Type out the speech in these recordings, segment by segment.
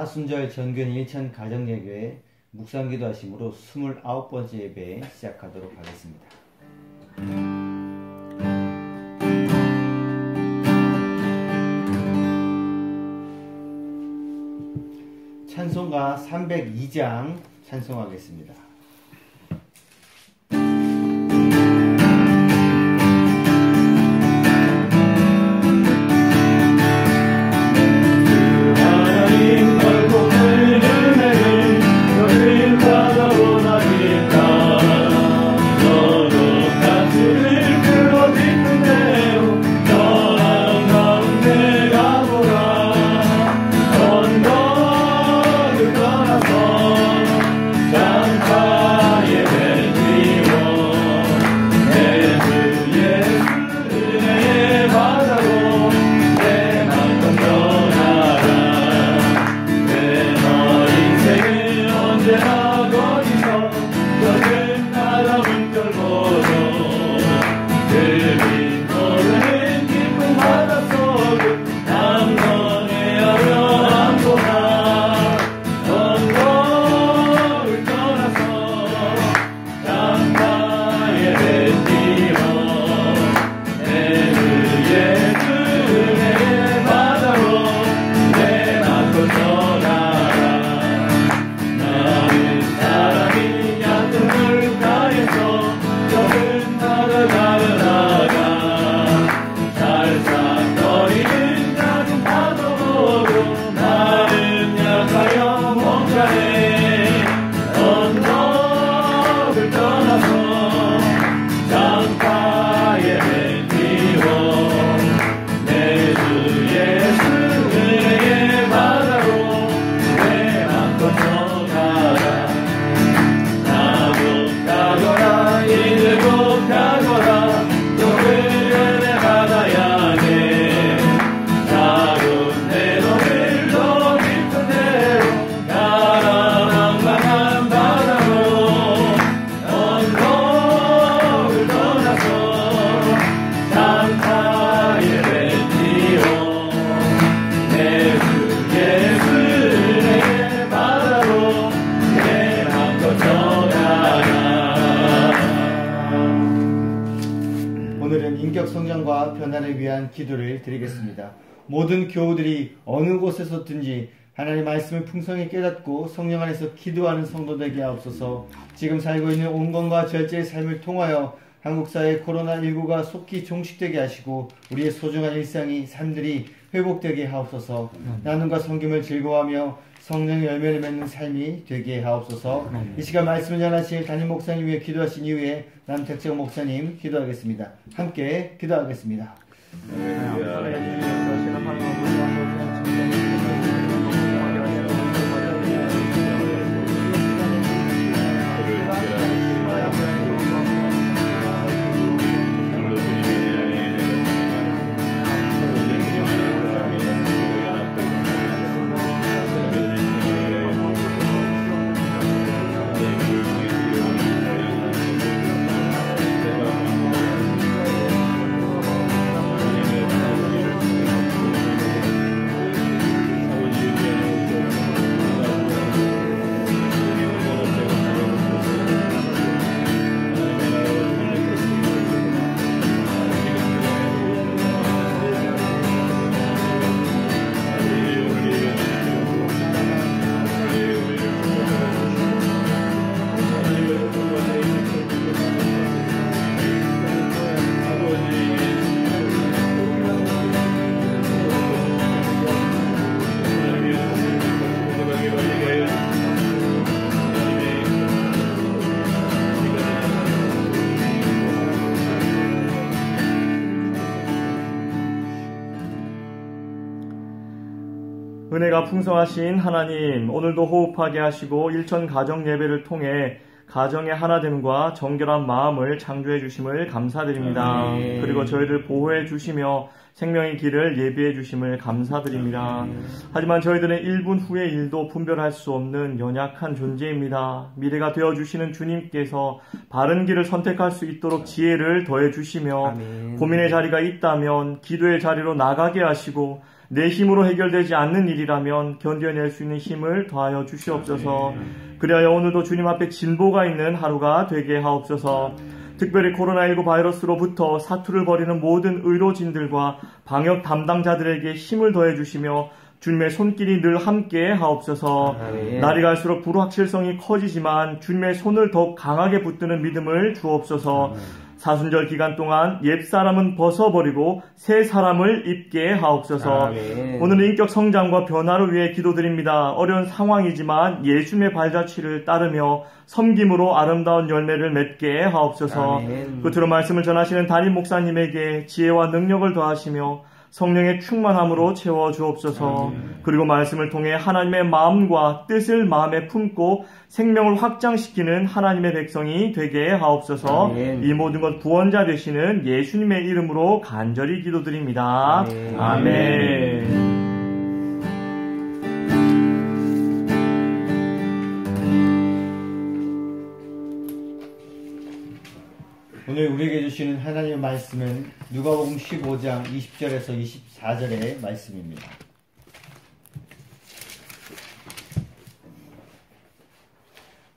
사순절 전교인 일천 가정예교회 묵상기도 하심으로 29번째 예배 시작하도록 하겠습니다. 찬송가 302장 찬송하겠습니다. 변화를 위한 기도를 드리겠습니다. 모든 교우들이 어느 곳에서든지 하나님의 말씀을 풍성히 깨닫고 성령 안에서 기도하는 성도 되게 하옵소서. 지금 살고 있는 온건과 절제의 삶을 통하여 한국 사회 코로나19가 속히 종식되게 하시고 우리의 소중한 일상이 삶들이 회복되게 하옵소서. 나눔과 섬김을 즐거워하며 성령의 열매를 맺는 삶이 되게 하옵소서. 이 시간 말씀을 전하실 담임 목사님 위해 기도하신 이후에 남택정 목사님 기도하겠습니다. 함께 기도하겠습니다. 은혜가 풍성하신 하나님, 오늘도 호흡하게 하시고 일천 가정 예배를 통해 가정의 하나됨과 정결한 마음을 창조해 주심을 감사드립니다. 그리고 저희를 보호해 주시며 생명의 길을 예비해 주심을 감사드립니다. 하지만 저희들은 1분 후의 일도 분별할 수 없는 연약한 존재입니다. 미래가 되어주시는 주님께서 바른 길을 선택할 수 있도록 지혜를 더해 주시며 고민의 자리가 있다면 기도의 자리로 나가게 하시고 내 힘으로 해결되지 않는 일이라면 견뎌낼 수 있는 힘을 더하여 주시옵소서. 그리하여 오늘도 주님 앞에 진보가 있는 하루가 되게 하옵소서. 특별히 코로나19 바이러스로부터 사투를 벌이는 모든 의료진들과 방역 담당자들에게 힘을 더해 주시며 주님의 손길이 늘 함께 하옵소서. 날이 갈수록 불확실성이 커지지만 주님의 손을 더욱 강하게 붙드는 믿음을 주옵소서. 사순절 기간 동안 옛사람은 벗어버리고 새 사람을 입게 하옵소서. 오늘은 인격 성장과 변화를 위해 기도드립니다. 어려운 상황이지만 예수님의 발자취를 따르며 섬김으로 아름다운 열매를 맺게 하옵소서. 끝으로 말씀을 전하시는 담임 목사님에게 지혜와 능력을 더하시며 성령의 충만함으로 채워 주옵소서. 그리고 말씀을 통해 하나님의 마음과 뜻을 마음에 품고 생명을 확장시키는 하나님의 백성이 되게 하옵소서. 이 모든 것 구원자 되시는 예수님의 이름으로 간절히 기도드립니다. 아멘. 오늘 우리에게 주시는 하나님의 말씀은 누가복음 15장 20절에서 24절의 말씀입니다.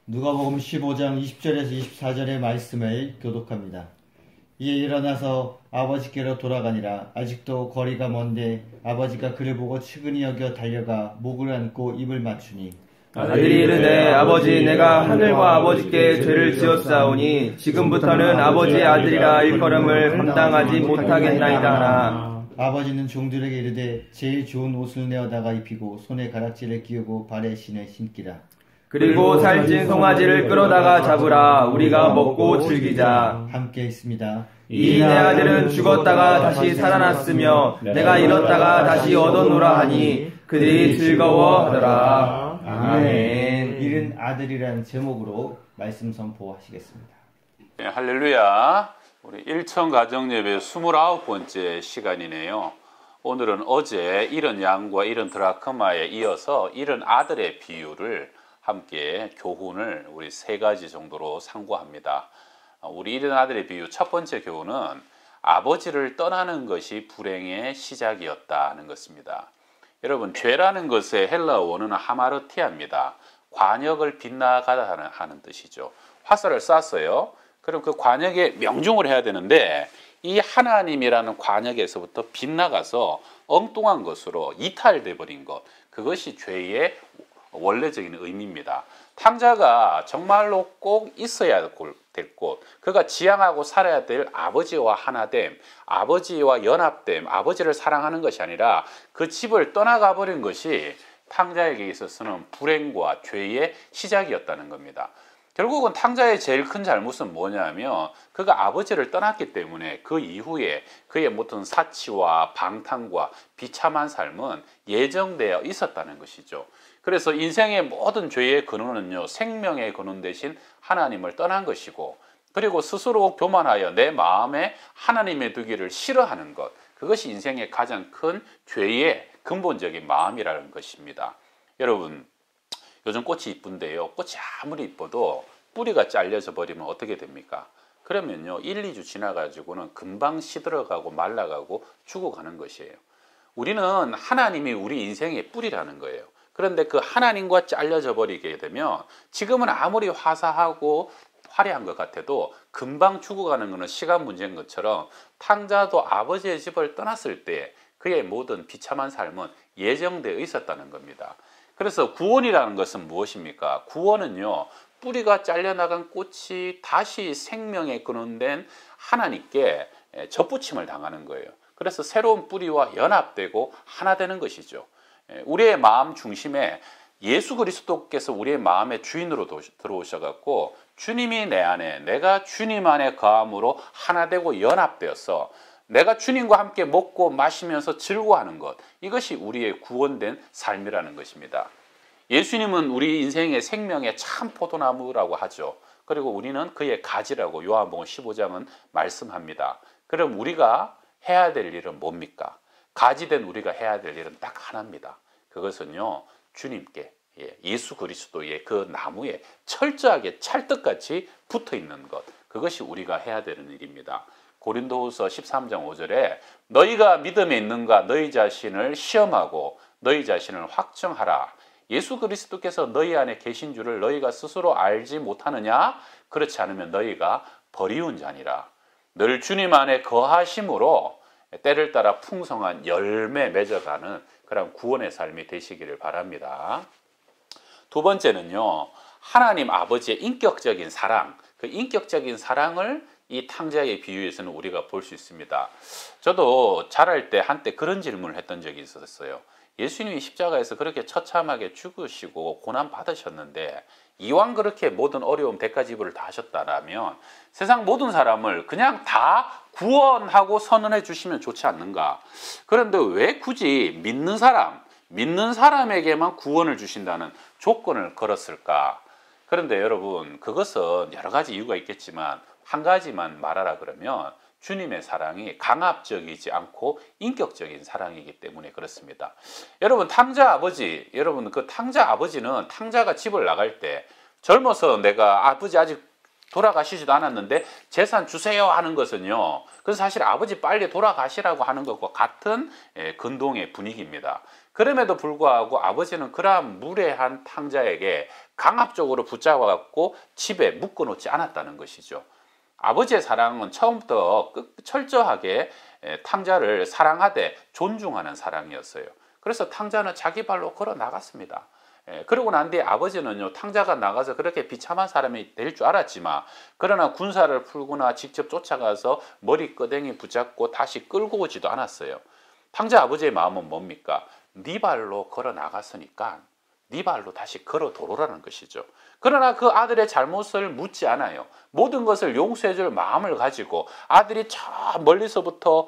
누가복음 15장 20절에서 24절의 말씀을 교독합니다. 이에 일어나서 아버지께로 돌아가니라. 아직도 거리가 먼데 아버지가 그를 보고 측은히 여겨 달려가 목을 안고 입을 맞추니 아들이 이르되 아버지 내가 하늘과 아버지께 죄를 지었사오니 지금부터는 아버지의 아들이라 일컬음을 감당하지 못하겠나이다 하나. 아버지는 종들에게 이르되 제일 좋은 옷을 내어다가 입히고 손에 가락지를 끼우고 발에 신에 신기라. 그리고 살찐 송아지를 끌어다가 잡으라. 우리가 먹고 즐기자. 함께 있습니다. 이 내 아들은 죽었다가 다시 살아났으며 내가 잃었다가 다시 얻어노라 하니 그들이 즐거워하더라. 아멘. 잃은 아들이라는 제목으로 말씀 선포하시겠습니다. 네, 할렐루야. 우리 일천 가정예배 29번째 시간이네요. 오늘은 어제 잃은 양과 잃은 드라크마에 이어서 잃은 아들의 비유를 함께 교훈을 우리 3가지 정도로 상고합니다. 우리 잃은 아들의 비유 첫 번째 교훈은 아버지를 떠나는 것이 불행의 시작이었다 하는 것입니다. 여러분, 죄라는 것의 헬라어 원어는 하마르티아입니다. 관역을 빗나가다 하는 뜻이죠. 화살을 쐈어요. 그럼 그 관역에 명중을 해야 되는데 이 하나님이라는 관역에서부터 빗나가서 엉뚱한 것으로 이탈돼 버린 것, 그것이 죄의 원래적인 의미입니다. 탕자가 정말로 꼭 있어야 될 곳, 그가 지향하고 살아야 될 아버지와 하나됨, 아버지와 연합됨, 아버지를 사랑하는 것이 아니라 그 집을 떠나가 버린 것이 탕자에게 있어서는 불행과 죄의 시작이었다는 겁니다. 결국은 탕자의 제일 큰 잘못은 뭐냐면 그가 아버지를 떠났기 때문에 그 이후에 그의 모든 사치와 방탕과 비참한 삶은 예정되어 있었다는 것이죠. 그래서 인생의 모든 죄의 근원은요, 생명의 근원 대신 하나님을 떠난 것이고, 그리고 스스로 교만하여 내 마음에 하나님의 두기를 싫어하는 것, 그것이 인생의 가장 큰 죄의 근본적인 마음이라는 것입니다. 여러분, 요즘 꽃이 이쁜데요, 꽃이 아무리 이뻐도 뿌리가 잘려져 버리면 어떻게 됩니까? 그러면요, 1, 2주 지나가지고는 금방 시들어가고 말라가고 죽어가는 것이에요. 우리는 하나님이 우리 인생의 뿌리라는 거예요. 그런데 그 하나님과 잘려져 버리게 되면 지금은 아무리 화사하고 화려한 것 같아도 금방 죽어가는 것은 시간 문제인 것처럼 탕자도 아버지의 집을 떠났을 때 그의 모든 비참한 삶은 예정되어 있었다는 겁니다. 그래서 구원이라는 것은 무엇입니까? 구원은요, 뿌리가 잘려나간 꽃이 다시 생명에 근원된 하나님께 접붙임을 당하는 거예요. 그래서 새로운 뿌리와 연합되고 하나 되는 것이죠. 우리의 마음 중심에 예수 그리스도께서 우리의 마음의 주인으로 들어오셔갖고 주님이 내 안에, 내가 주님 안에 거함으로 하나 되고 연합되어서 내가 주님과 함께 먹고 마시면서 즐거워하는 것, 이것이 우리의 구원된 삶이라는 것입니다. 예수님은 우리 인생의 생명의 참 포도나무라고 하죠. 그리고 우리는 그의 가지라고 요한복음 15장은 말씀합니다. 그럼 우리가 해야 될 일은 뭡니까? 가지된 우리가 해야 될 일은 딱 하나입니다. 그것은요, 주님께, 예수 그리스도의 그 나무에 철저하게 찰떡같이 붙어 있는 것, 그것이 우리가 해야 되는 일입니다. 고린도후서 13장 5절에 너희가 믿음에 있는가 너희 자신을 시험하고 너희 자신을 확증하라. 예수 그리스도께서 너희 안에 계신 줄을 너희가 스스로 알지 못하느냐? 그렇지 않으면 너희가 버리운 자니라. 늘 주님 안에 거하심으로 때를 따라 풍성한 열매 맺어가는 그런 구원의 삶이 되시기를 바랍니다. 두 번째는요, 하나님 아버지의 인격적인 사랑, 그 인격적인 사랑을 이 탕자의 비유에서는 우리가 볼 수 있습니다. 저도 자랄 때 한때 그런 질문을 했던 적이 있었어요. 예수님이 십자가에서 그렇게 처참하게 죽으시고 고난 받으셨는데 이왕 그렇게 모든 어려움 대가지불을 다 하셨다라면 세상 모든 사람을 그냥 다 구원하고 선언해 주시면 좋지 않는가? 그런데 왜 굳이 믿는 사람에게만 구원을 주신다는 조건을 걸었을까? 그런데 여러분, 그것은 여러 가지 이유가 있겠지만 한 가지만 말하라 그러면 주님의 사랑이 강압적이지 않고 인격적인 사랑이기 때문에 그렇습니다. 여러분, 여러분 그 탕자 아버지는 탕자가 집을 나갈 때 젊어서 내가 아버지 아직 돌아가시지도 않았는데 재산 주세요 하는 것은요, 그건 사실 아버지 빨리 돌아가시라고 하는 것과 같은 근동의 분위기입니다. 그럼에도 불구하고 아버지는 그러한 무례한 탕자에게 강압적으로 붙잡아갖고 집에 묶어놓지 않았다는 것이죠. 아버지의 사랑은 처음부터 철저하게 탕자를 사랑하되 존중하는 사랑이었어요. 그래서 탕자는 자기 발로 걸어 나갔습니다. 그러고 난 뒤에 아버지는요, 탕자가 나가서 그렇게 비참한 사람이 될 줄 알았지만 그러나 군사를 풀거나 직접 쫓아가서 머리끄댕이 붙잡고 다시 끌고 오지도 않았어요. 탕자 아버지의 마음은 뭡니까? 네 발로 걸어 나갔으니까 네 발로 다시 걸어 돌아오라는 것이죠. 그러나 그 아들의 잘못을 묻지 않아요. 모든 것을 용서해 줄 마음을 가지고 아들이 저 멀리서부터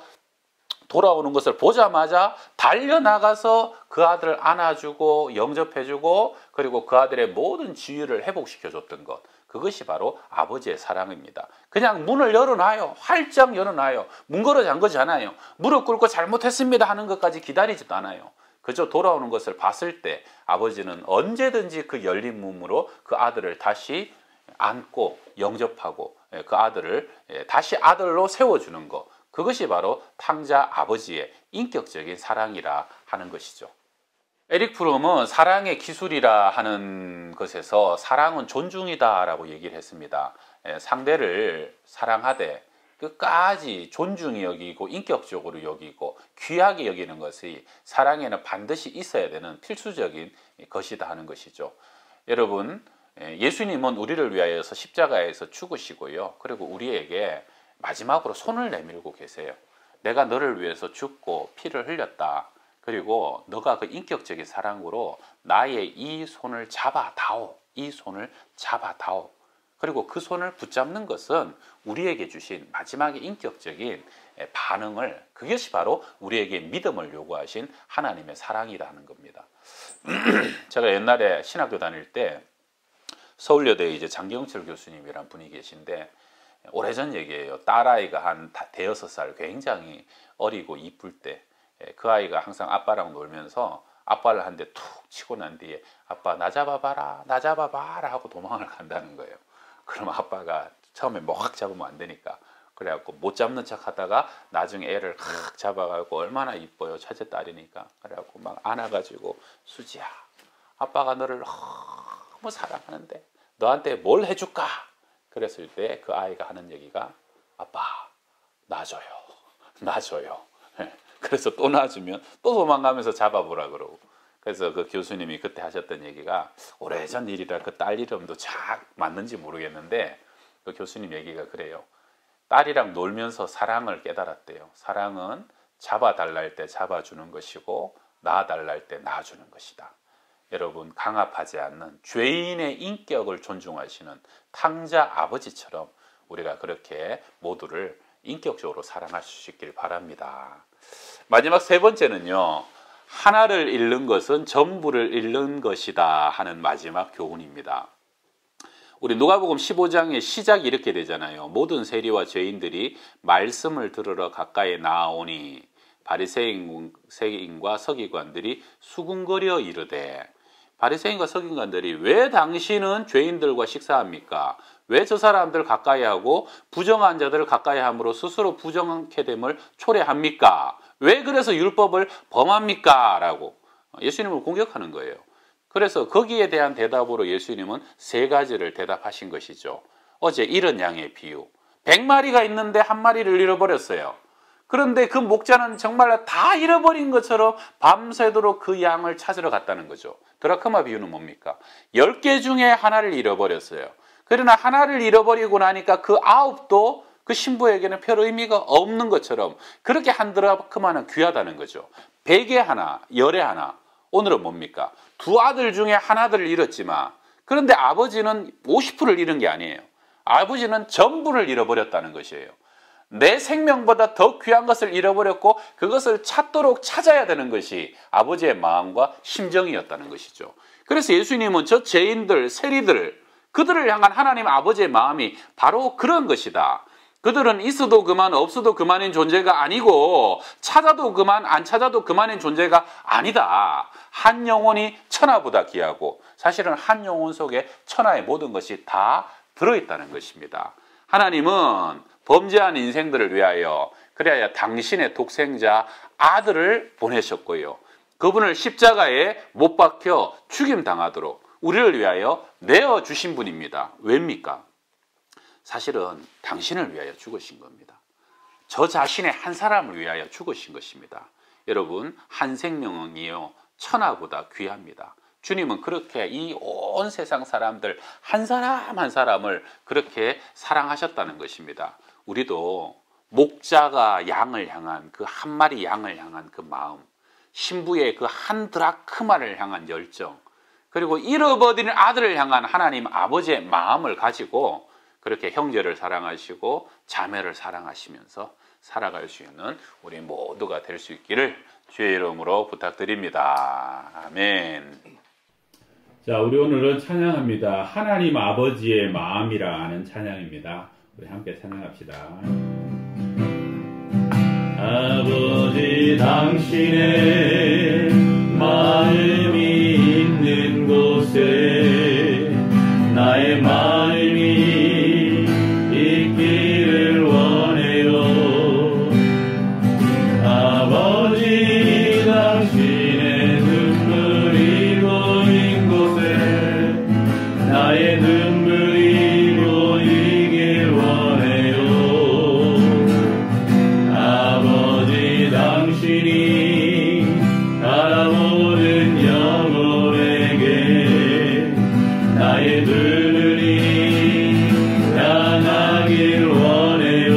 돌아오는 것을 보자마자 달려나가서 그 아들을 안아주고 영접해주고 그리고 그 아들의 모든 지위를 회복시켜줬던 것, 그것이 바로 아버지의 사랑입니다. 그냥 문을 열어놔요. 활짝 열어놔요. 문 걸어 잠그지 않아요. 무릎 꿇고 잘못했습니다 하는 것까지 기다리지도 않아요. 그저 돌아오는 것을 봤을 때 아버지는 언제든지 그 열린 몸으로 그 아들을 다시 안고 영접하고 그 아들을 다시 아들로 세워주는 것, 그것이 바로 탕자 아버지의 인격적인 사랑이라 하는 것이죠. 에릭 프롬은 사랑의 기술이라 하는 것에서 사랑은 존중이다 라고 얘기를 했습니다. 상대를 사랑하되 끝까지 존중히 여기고 인격적으로 여기고 귀하게 여기는 것이 사랑에는 반드시 있어야 되는 필수적인 것이다 하는 것이죠. 여러분, 예수님은 우리를 위하여서 십자가에서 죽으시고요, 그리고 우리에게 마지막으로 손을 내밀고 계세요. 내가 너를 위해서 죽고 피를 흘렸다. 그리고 너가 그 인격적인 사랑으로 나의 이 손을 잡아다오. 이 손을 잡아다오. 그리고 그 손을 붙잡는 것은 우리에게 주신 마지막의 인격적인 반응을, 그것이 바로 우리에게 믿음을 요구하신 하나님의 사랑이라는 겁니다. 제가 옛날에 신학교 다닐 때 서울여대 이제 장경철 교수님이란 분이 계신데, 오래전 얘기예요. 딸아이가 한 대여섯 살, 굉장히 어리고 이쁠 때 그 아이가 항상 아빠랑 놀면서 아빠를 한 대 툭 치고 난 뒤에 아빠 나 잡아봐라, 나 잡아봐라 하고 도망을 간다는 거예요. 그럼 아빠가 처음에 뭐 확 잡으면 안 되니까 그래갖고 못 잡는 척 하다가 나중에 애를 확 잡아가지고 얼마나 이뻐요, 첫째 딸이니까. 그래갖고 막 안아가지고 수지야, 아빠가 너를 너무 사랑하는데 너한테 뭘 해줄까? 그랬을 때 그 아이가 하는 얘기가 아빠 놔줘요, 놔줘요. 그래서 또 놔주면 또 도망가면서 잡아보라 그러고. 그래서 그 교수님이 그때 하셨던 얘기가, 오래전 일이라 그 딸 이름도 잘 맞는지 모르겠는데 그 교수님 얘기가 그래요. 딸이랑 놀면서 사랑을 깨달았대요. 사랑은 잡아달라 할 때 잡아주는 것이고 놔달라 할 때 놔주는 것이다. 여러분, 강압하지 않는 죄인의 인격을 존중하시는 탕자 아버지처럼 우리가 그렇게 모두를 인격적으로 사랑할 수 있길 바랍니다. 마지막 세 번째는요, 하나를 잃는 것은 전부를 잃는 것이다 하는 마지막 교훈입니다. 우리 누가복음 15장의 시작이 이렇게 되잖아요. 모든 세리와 죄인들이 말씀을 들으러 가까이 나아오니 바리새인과 서기관들이 수군거려 이르되, 바리새인과 서기관들이 왜 당신은 죄인들과 식사합니까? 왜 저 사람들 가까이 하고 부정한 자들을 가까이 함으로 스스로 부정하게 됨을 초래합니까? 왜 그래서 율법을 범합니까? 라고 예수님을 공격하는 거예요. 그래서 거기에 대한 대답으로 예수님은 세 가지를 대답하신 것이죠. 어제 이런 양의 비유. 100마리가 있는데 한 마리를 잃어버렸어요. 그런데 그 목자는 정말 다 잃어버린 것처럼 밤새도록 그 양을 찾으러 갔다는 거죠. 드라크마 비유는 뭡니까? 10개 중에 하나를 잃어버렸어요. 그러나 하나를 잃어버리고 나니까 그 9도 그 신부에게는 별 의미가 없는 것처럼 그렇게 한 드라크마는 귀하다는 거죠. 100에 하나, 10에 하나. 오늘은 뭡니까? 두 아들 중에 하나들을 잃었지만 그런데 아버지는 50%를 잃은 게 아니에요. 아버지는 전부를 잃어버렸다는 것이에요. 내 생명보다 더 귀한 것을 잃어버렸고 그것을 찾도록 찾아야 되는 것이 아버지의 마음과 심정이었다는 것이죠. 그래서 예수님은 저 죄인들, 세리들, 그들을 향한 하나님 아버지의 마음이 바로 그런 것이다. 그들은 있어도 그만 없어도 그만인 존재가 아니고 찾아도 그만 안 찾아도 그만인 존재가 아니다. 한 영혼이 천하보다 귀하고 사실은 한 영혼 속에 천하의 모든 것이 다 들어있다는 것입니다. 하나님은 범죄한 인생들을 위하여 그래야 당신의 독생자 아들을 보내셨고요. 그분을 십자가에 못 박혀 죽임당하도록 우리를 위하여 내어주신 분입니다. 왜입니까? 사실은 당신을 위하여 죽으신 겁니다. 저 자신의 한 사람을 위하여 죽으신 것입니다. 여러분, 한 생명이요 천하보다 귀합니다. 주님은 그렇게 이 온 세상 사람들 한 사람 한 사람을 그렇게 사랑하셨다는 것입니다. 우리도 목자가 양을 향한 그 한 마리 양을 향한 그 마음, 신부의 그 한 드라크마를 향한 열정, 그리고 잃어버린 아들을 향한 하나님 아버지의 마음을 가지고 그렇게 형제를 사랑하시고 자매를 사랑하시면서 살아갈 수 있는 우리 모두가 될 수 있기를 주의 이름으로 부탁드립니다. 아멘. 자, 우리 오늘은 찬양합니다. 하나님 아버지의 마음이라 하는 찬양입니다. 우리 함께 찬양합시다. 아버지 당신의 마음이 있는 곳에 나의 마음이 있기를 원해요. 아버지 당신의 눈물이 고인 곳에 나의 눈물이 고이길 원해요. 아버지 당신이 바라보는 영혼에게 나의 눈물이 향하길 원해요.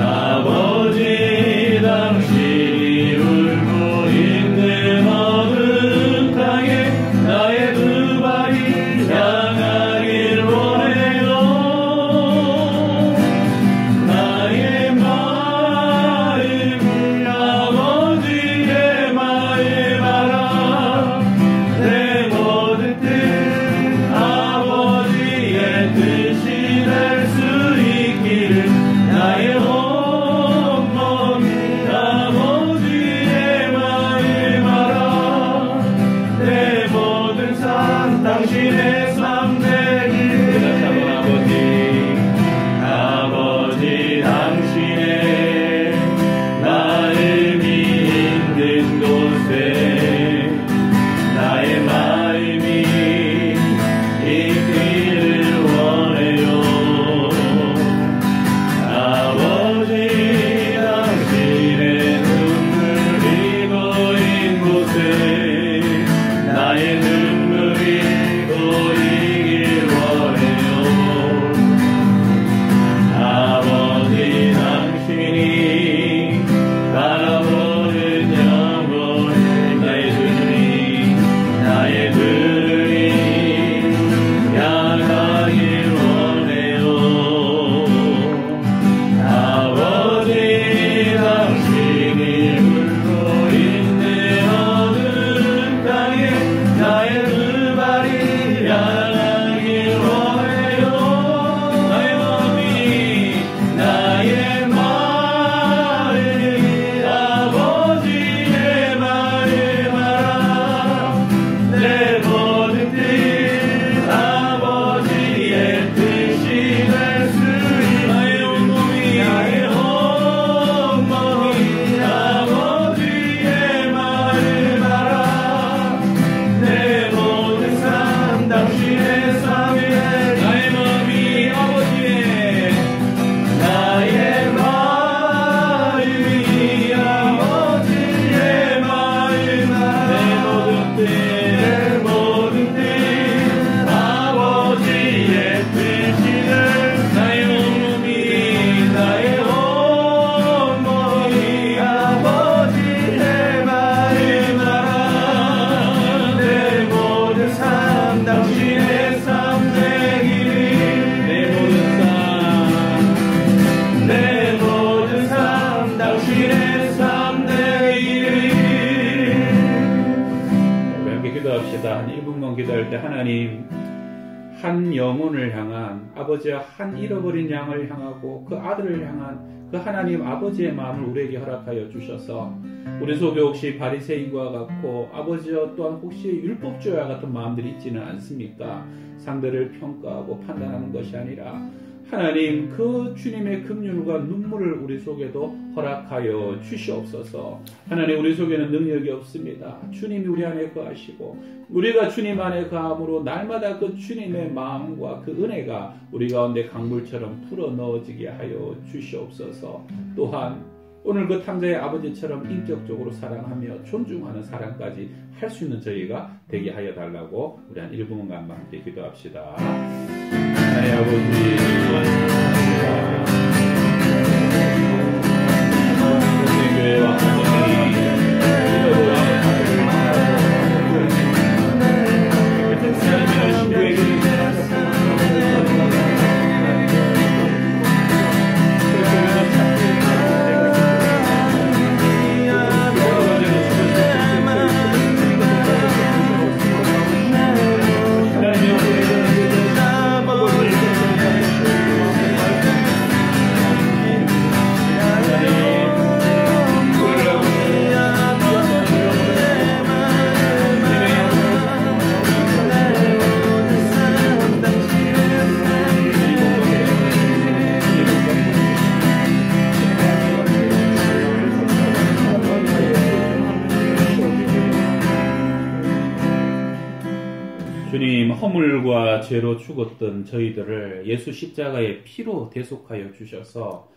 아버지 당신이 울고 있는 어두운 땅에 나의 두 발이 향하길 원해요. 나의 마음이 아버지의 마음 알아. 내 모든 뜻 아버지의 뜻이 될 수 있기를 나의 온몸이 아버지의 마음 알아. 내 모든 삶 당신의 삶 되기를. 아버지 당신의 마음이 있는 곳에 나의 마음이 있기를 원해. 하나님, 한 영혼을 향한 아버지와 한 잃어버린 양을 향하고 그 아들을 향한 그 하나님 아버지의 마음을 우리에게 허락하여 주셔서 우리 속에 혹시 바리새인과 같고 아버지와 또한 혹시 율법주의와 같은 마음들이 있지는 않습니까? 상대를 평가하고 판단하는 것이 아니라 하나님 그 주님의 긍휼과 눈물을 우리 속에도 허락하여 주시옵소서. 하나님 우리 속에는 능력이 없습니다. 주님이 우리 안에 거하시고 우리가 주님 안에 거함으로 날마다 그 주님의 마음과 그 은혜가 우리 가운데 강물처럼 풀어 넣어지게 하여 주시옵소서. 또한 오늘 그 탕자의 아버지처럼 인격적으로 사랑하며 존중하는 사랑까지 할 수 있는 저희가 되게 하여 달라고 우리 한 1분간만 함께 기도합시다. 하나님 아버지, 우리 교회와 가정이 주님, 허물과 죄로 죽었던 저희들을 예수 십자가의 피로 대속하여 주셔서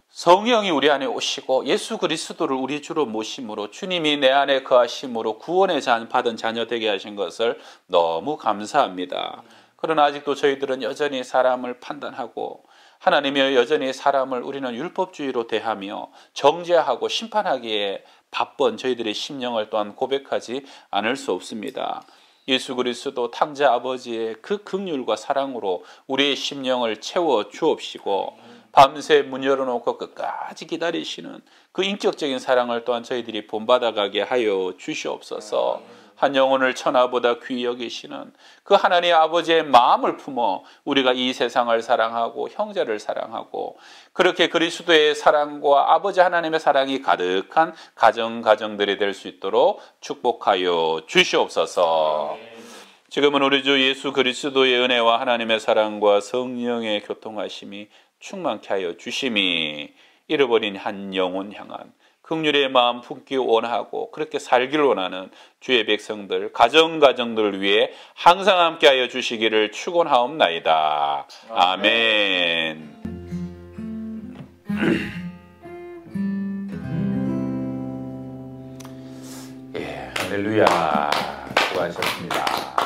성령이 우리 안에 오시고 예수 그리스도를 우리 주로 모심으로 주님이 내 안에 거하심으로 구원의 받은 자녀 되게 하신 것을 너무 감사합니다. 그러나 아직도 저희들은 여전히 사람을 판단하고 하나님이 여전히 사람을 우리는 율법주의로 대하며 정죄하고 심판하기에 바쁜 저희들의 심령을 또한 고백하지 않을 수 없습니다. 예수 그리스도 탕자 아버지의 그 긍휼과 사랑으로 우리의 심령을 채워 주옵시고 밤새 문 열어놓고 끝까지 기다리시는 그 인격적인 사랑을 또한 저희들이 본받아가게 하여 주시옵소서. 한 영혼을 천하보다 귀히 여기시는 그 하나님 아버지의 마음을 품어 우리가 이 세상을 사랑하고 형제를 사랑하고 그렇게 그리스도의 사랑과 아버지 하나님의 사랑이 가득한 가정들이 될 수 있도록 축복하여 주시옵소서. 지금은 우리 주 예수 그리스도의 은혜와 하나님의 사랑과 성령의 교통하심이 충만케 하여 주심이 잃어버린 한 영혼 향한 긍휼의 마음 품기 원하고 그렇게 살기를 원하는 주의 백성들 가정들을 위해 항상 함께하여 주시기를 축원하옵나이다. 아멘. 예, 할렐루야. 수고하셨습니다.